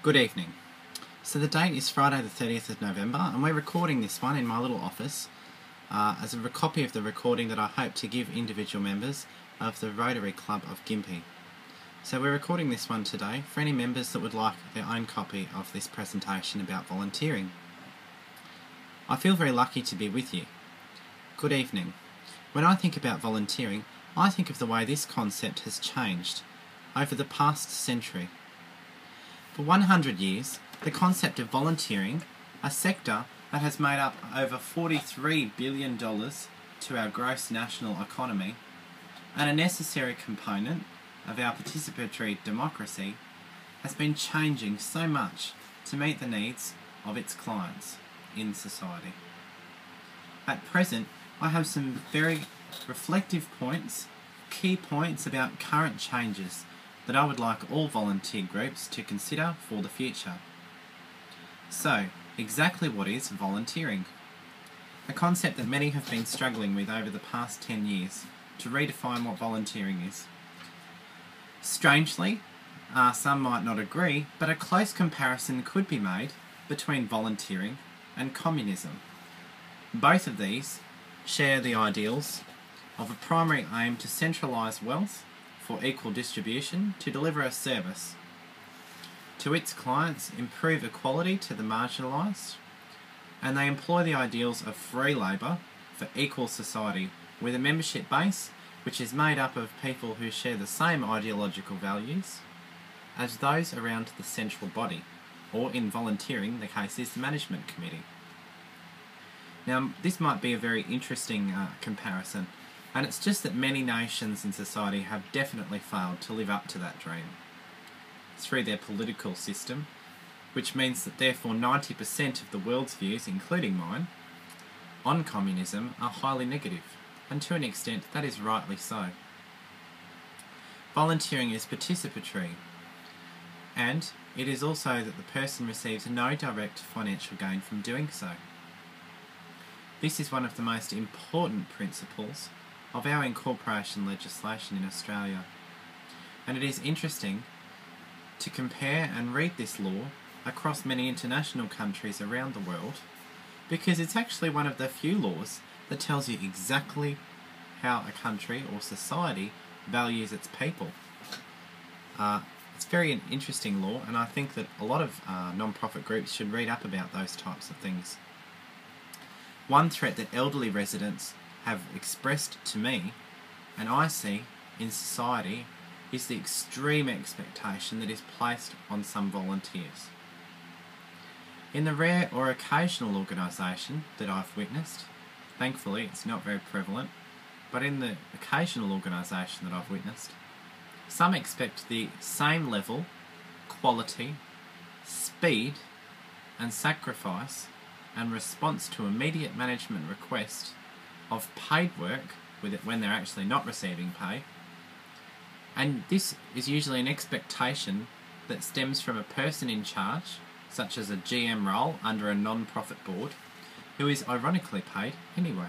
Good evening. So the date is Friday the 30th of November and we're recording this one in my little office as a copy of the recording that I hope to give individual members of the Rotary Club of Gympie. So we're recording this one today for any members that would like their own copy of this presentation about volunteering. I feel very lucky to be with you. Good evening. When I think about volunteering, I think of the way this concept has changed over the past century. For 100 years, the concept of volunteering, a sector that has made up over $43 billion to our gross national economy, and a necessary component of our participatory democracy, has been changing so much to meet the needs of its clients in society. At present, I have some very reflective points, key points about current changes that I would like all volunteer groups to consider for the future. So, exactly what is volunteering? A concept that many have been struggling with over the past 10 years to redefine what volunteering is. Strangely, some might not agree, but a close comparison could be made between volunteering and communism. Both of these share the ideals of a primary aim to centralise wealth for equal distribution to deliver a service to its clients, improve equality to the marginalised, and they employ the ideals of free labour for equal society with a membership base which is made up of people who share the same ideological values as those around the central body, or in volunteering the case is the management committee. Now this might be a very interesting comparison, and it's just that many nations in society have definitely failed to live up to that dream through their political system, which means that therefore 90% of the world's views, including mine, on communism are highly negative, and to an extent that is rightly so. Volunteering is participatory, and it is also that the person receives no direct financial gain from doing so. This is one of the most important principles of our incorporation legislation in Australia, and it is interesting to compare and read this law across many international countries around the world, because it's actually one of the few laws that tells you exactly how a country or society values its people. It's very an interesting law, and I think that a lot of non-profit groups should read up about those types of things. One threat that elderly residents have expressed to me, and I see in society, is the extreme expectation that is placed on some volunteers. In the rare or occasional organisation that I've witnessed, thankfully it's not very prevalent, but in the occasional organisation that I've witnessed, some expect the same level, quality, speed and sacrifice and response to immediate management request of paid work with it when they're actually not receiving pay, and this is usually an expectation that stems from a person in charge, such as a GM role under a non-profit board, who is ironically paid anyway.